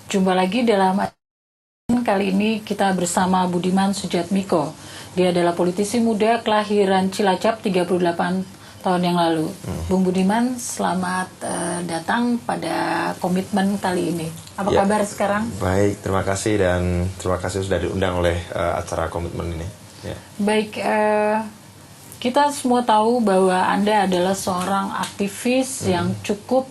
Jumpa lagi dalam kali ini kita bersama Budiman Sujatmiko. Dia adalah politisi muda kelahiran Cilacap 38 tahun yang lalu. Bung Budiman, selamat datang pada komitmen kali ini. Apa kabar sekarang? Baik, terima kasih dan terima kasih sudah diundang oleh acara komitmen ini. Ya. Baik, kita semua tahu bahwa Anda adalah seorang aktivis yang cukup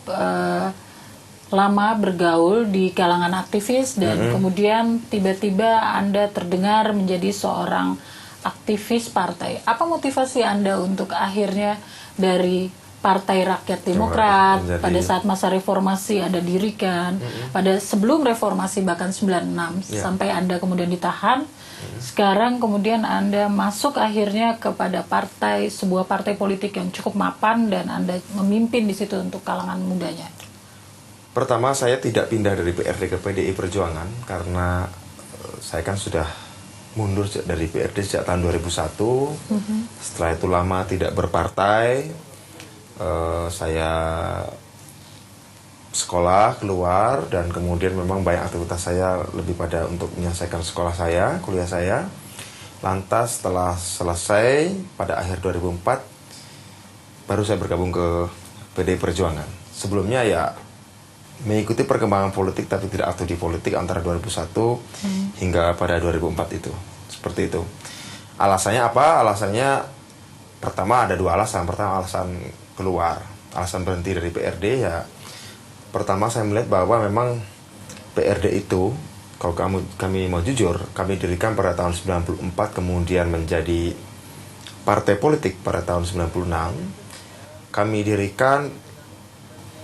lama bergaul di kalangan aktivis dan kemudian tiba-tiba Anda terdengar menjadi seorang aktivis partai. Apa motivasi Anda untuk akhirnya dari Partai Rakyat Demokrat pada saat masa reformasi Anda dirikan, pada sebelum reformasi bahkan 96 sampai Anda kemudian ditahan, sekarang kemudian Anda masuk akhirnya kepada partai, sebuah partai politik yang cukup mapan dan Anda memimpin di situ untuk kalangan mudanya. Pertama, saya tidak pindah dari PRD ke PDI Perjuangan karena saya kan sudah mundur dari PRD sejak tahun 2001. Setelah itu lama tidak berpartai. Saya sekolah, keluar, dan kemudian memang banyak aktivitas saya lebih pada untuk menyelesaikan sekolah saya, kuliah saya. Lantas setelah selesai pada akhir 2004, baru saya bergabung ke PDI Perjuangan. Sebelumnya ya mengikuti perkembangan politik tapi tidak aktif di politik antara 2001 hingga pada 2004 itu. Seperti itu. Alasannya apa? Alasannya pertama ada dua alasan. Pertama alasan keluar, alasan berhenti dari PRD ya. Pertama saya melihat bahwa memang PRD itu, kalau kami mau jujur, kami dirikan pada tahun 94 kemudian menjadi partai politik pada tahun 96. Kami dirikan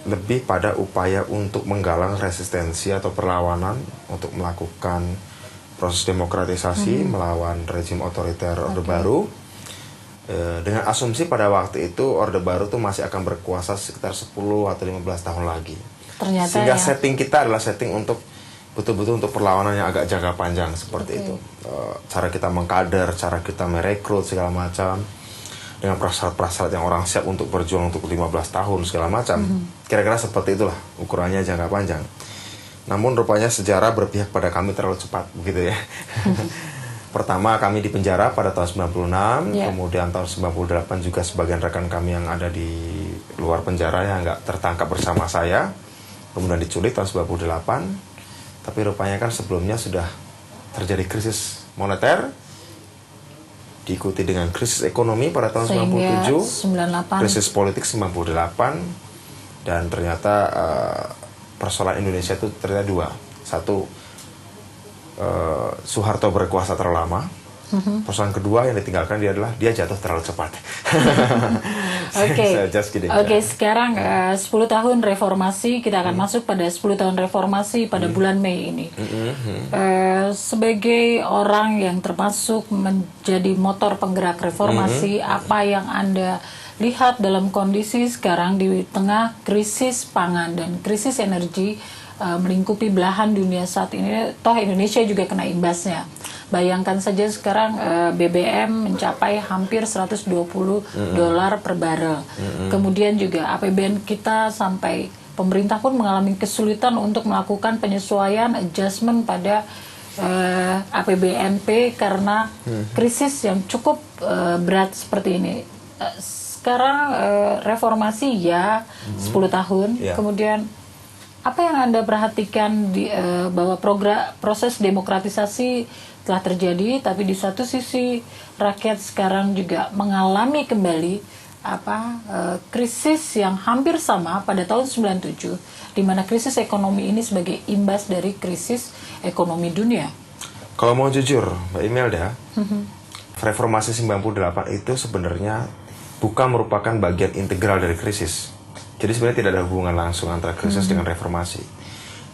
lebih pada upaya untuk menggalang resistensi atau perlawanan untuk melakukan proses demokratisasi melawan rezim otoriter Orde Baru, dengan asumsi pada waktu itu Orde Baru tuh masih akan berkuasa sekitar 10 atau 15 tahun lagi. Ternyata sehingga ya, setting kita adalah setting untuk betul-betul untuk perlawanan yang agak jangka panjang seperti itu. Cara kita mengkader, cara kita merekrut segala macam, dengan prasyarat-prasyarat yang orang siap untuk berjuang untuk 15 tahun segala macam. Kira-kira seperti itulah ukurannya jangka panjang. Namun rupanya sejarah berpihak pada kami terlalu cepat begitu ya. Pertama kami dipenjara pada tahun 96, kemudian tahun 98 juga sebagian rekan kami yang ada di luar penjara yang nggak tertangkap bersama saya, kemudian diculik tahun 98. Tapi rupanya kan sebelumnya sudah terjadi krisis moneter, diikuti dengan krisis ekonomi pada tahun 97, krisis politik 98, dan ternyata persoalan Indonesia itu ternyata dua. Satu, Soeharto berkuasa terlalu lama. Persoalan kedua yang ditinggalkan dia adalah dia jatuh terlalu cepat. Oke, sekarang 10 tahun reformasi, kita akan masuk pada 10 tahun reformasi pada bulan Mei ini. Sebagai orang yang termasuk menjadi motor penggerak reformasi, apa yang Anda lihat dalam kondisi sekarang di tengah krisis pangan dan krisis energi melingkupi belahan dunia saat ini, toh Indonesia juga kena imbasnya. Bayangkan saja sekarang BBM mencapai hampir $120 per barel. Kemudian juga APBN kita sampai pemerintah pun mengalami kesulitan untuk melakukan penyesuaian adjustment pada APBNP karena krisis yang cukup berat seperti ini. Sekarang reformasi ya 10 tahun, kemudian apa yang Anda perhatikan bahwa proses demokratisasi telah terjadi, tapi di satu sisi rakyat sekarang juga mengalami kembali krisis yang hampir sama pada tahun 97, di mana krisis ekonomi ini sebagai imbas dari krisis ekonomi dunia. Kalau mau jujur, Mbak Imelda, reformasi 98 itu sebenarnya bukan merupakan bagian integral dari krisis. Jadi sebenarnya tidak ada hubungan langsung antara krisis dengan reformasi.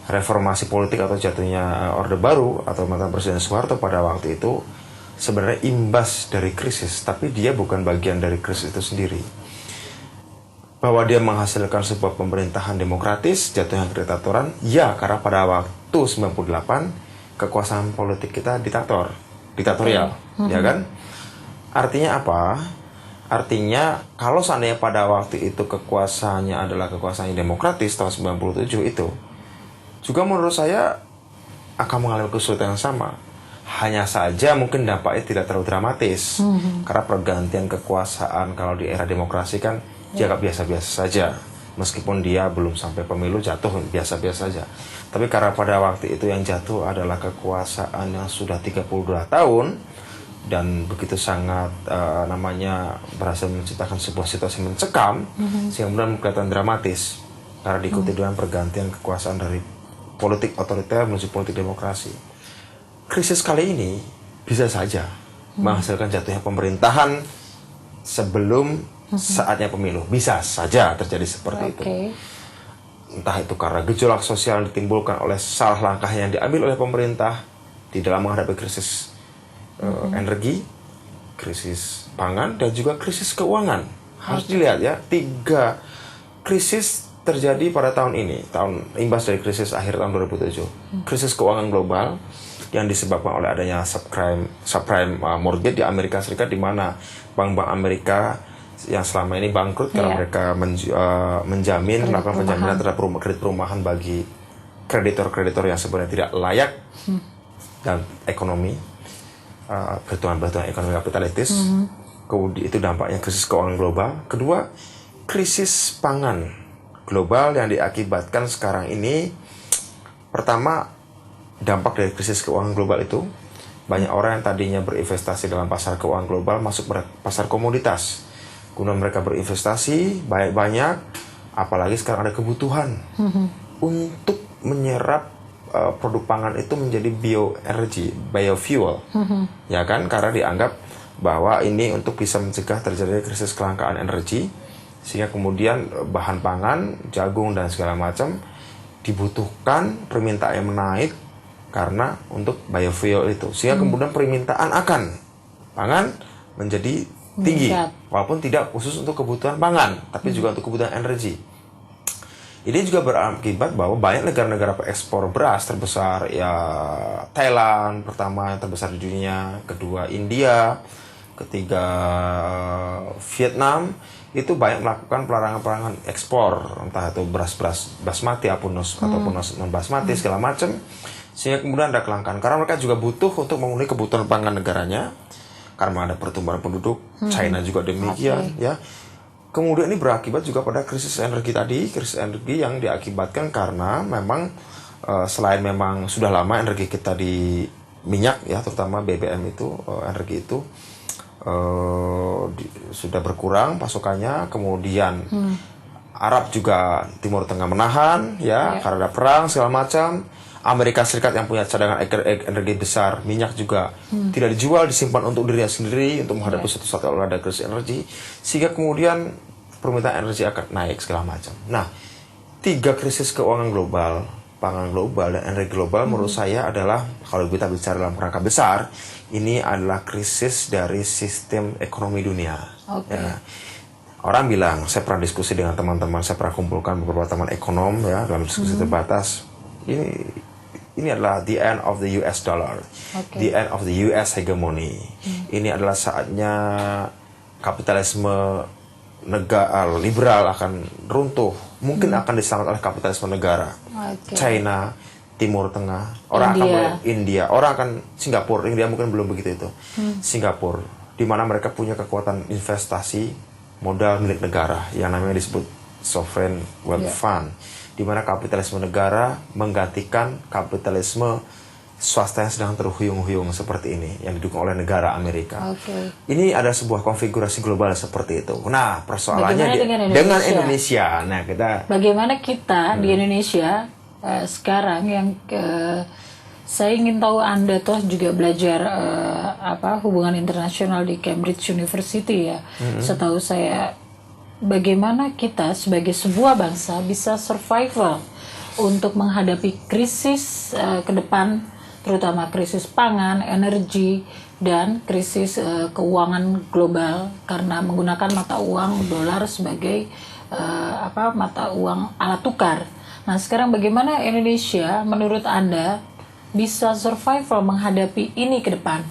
Reformasi politik atau jatuhnya Orde Baru atau mantan Presiden Soeharto pada waktu itu sebenarnya imbas dari krisis, tapi dia bukan bagian dari krisis itu sendiri. Bahwa dia menghasilkan sebuah pemerintahan demokratis, jatuhnya diktatoran, ya karena pada waktu 98 kekuasaan politik kita diktatorial, ya kan? Artinya apa? Artinya kalau seandainya pada waktu itu kekuasaannya adalah kekuasaan yang demokratis tahun 97 itu, juga menurut saya akan mengalami kesulitan yang sama. Hanya saja mungkin dampaknya tidak terlalu dramatis. Karena pergantian kekuasaan kalau di era demokrasi kan agak biasa-biasa saja. Meskipun dia belum sampai pemilu, jatuh biasa-biasa saja. Tapi karena pada waktu itu yang jatuh adalah kekuasaan yang sudah 32 tahun dan begitu sangat berhasil menciptakan sebuah situasi mencekam, sehingga kemudian kelihatan dramatis karena diikuti dengan pergantian kekuasaan dari politik otoriter menuju politik demokrasi. Krisis kali ini bisa saja menghasilkan jatuhnya pemerintahan sebelum saatnya pemilu. Bisa saja terjadi seperti itu. Entah itu karena gejolak sosial yang ditimbulkan oleh salah langkah yang diambil oleh pemerintah di dalam menghadapi krisis energi, krisis pangan, dan juga krisis keuangan. Harus dilihat ya, 3 krisis terjadi pada tahun ini, imbas dari krisis akhir tahun 2007. Krisis keuangan global yang disebabkan oleh adanya subprime mortgage di Amerika Serikat, di mana bank-bank Amerika yang selama ini bangkrut karena mereka menjamin, melakukan penjaminan terhadap kredit perumahan bagi kreditor-kreditor yang sebenarnya tidak layak dan ekonomi, perhitungan ekonomi kapitalistis. Kemudian itu dampaknya krisis keuangan global. Kedua, krisis pangan global yang diakibatkan sekarang ini. Pertama, dampak dari krisis keuangan global itu, banyak orang yang tadinya berinvestasi dalam pasar keuangan global masuk ke pasar komoditas. Guna mereka berinvestasi banyak, apalagi sekarang ada kebutuhan untuk menyerap produk pangan itu menjadi biofuel, ya kan? Karena dianggap bahwa ini untuk bisa mencegah terjadi krisis kelangkaan energi, sehingga kemudian bahan pangan, jagung dan segala macam dibutuhkan, permintaan yang menaik karena untuk biofuel itu, sehingga kemudian permintaan akan pangan menjadi tinggi, walaupun tidak khusus untuk kebutuhan pangan, tapi juga untuk kebutuhan energi. Ini juga berakibat bahwa banyak negara-negara ekspor beras terbesar, ya Thailand pertama yang terbesar di dunia, kedua India, ketiga Vietnam, itu banyak melakukan pelarangan ekspor, entah itu beras basmati ataupun non basmati segala macam, sehingga kemudian ada kelangkaan karena mereka juga butuh untuk memenuhi kebutuhan pangan negaranya. Karena ada pertumbuhan penduduk, China juga demikian, ya. Kemudian ini berakibat juga pada krisis energi yang diakibatkan karena memang selain memang sudah lama energi kita di minyak, ya, terutama BBM itu, energi itu sudah berkurang pasokannya. Kemudian Arab juga, Timur Tengah menahan, ya, karena ada perang segala macam. Amerika Serikat yang punya cadangan energi besar, minyak juga tidak dijual, disimpan untuk dirinya sendiri untuk menghadapi suatu saat kalau ada krisis energi, sehingga kemudian permintaan energi akan naik segala macam. Nah, 3 krisis keuangan global, pangan global dan energi global menurut saya adalah, kalau kita bicara dalam kerangka besar, ini adalah krisis dari sistem ekonomi dunia. Ya. Orang bilang, saya pernah diskusi dengan teman-teman, saya pernah kumpulkan beberapa teman ekonom, ya, dalam diskusi terbatas. Ini adalah the end of the US dollar, the end of the US hegemony. Ini adalah saatnya kapitalisme negara liberal akan runtuh. Mungkin akan diselamatkan oleh kapitalisme negara. China, Timur Tengah, orang akan mulai India, orang akan Singapura. India mungkin belum begitu itu. Singapura, di mana mereka punya kekuatan investasi modal milik negara yang namanya disebut sovereign wealth fund, di mana kapitalisme negara menggantikan kapitalisme swasta yang sedang terhuyung-huyung seperti ini, yang didukung oleh negara Amerika. Ini ada sebuah konfigurasi global seperti itu. Nah, persoalannya dengan Indonesia. Nah, bagaimana kita di Indonesia sekarang yang saya ingin tahu, Anda toh juga belajar hubungan internasional di Cambridge University, ya. Setahu saya, bagaimana kita sebagai sebuah bangsa bisa survival untuk menghadapi krisis ke depan, terutama krisis pangan, energi, dan krisis keuangan global karena menggunakan mata uang dolar sebagai mata uang alat tukar. Nah, sekarang bagaimana Indonesia menurut Anda bisa survival menghadapi ini ke depan?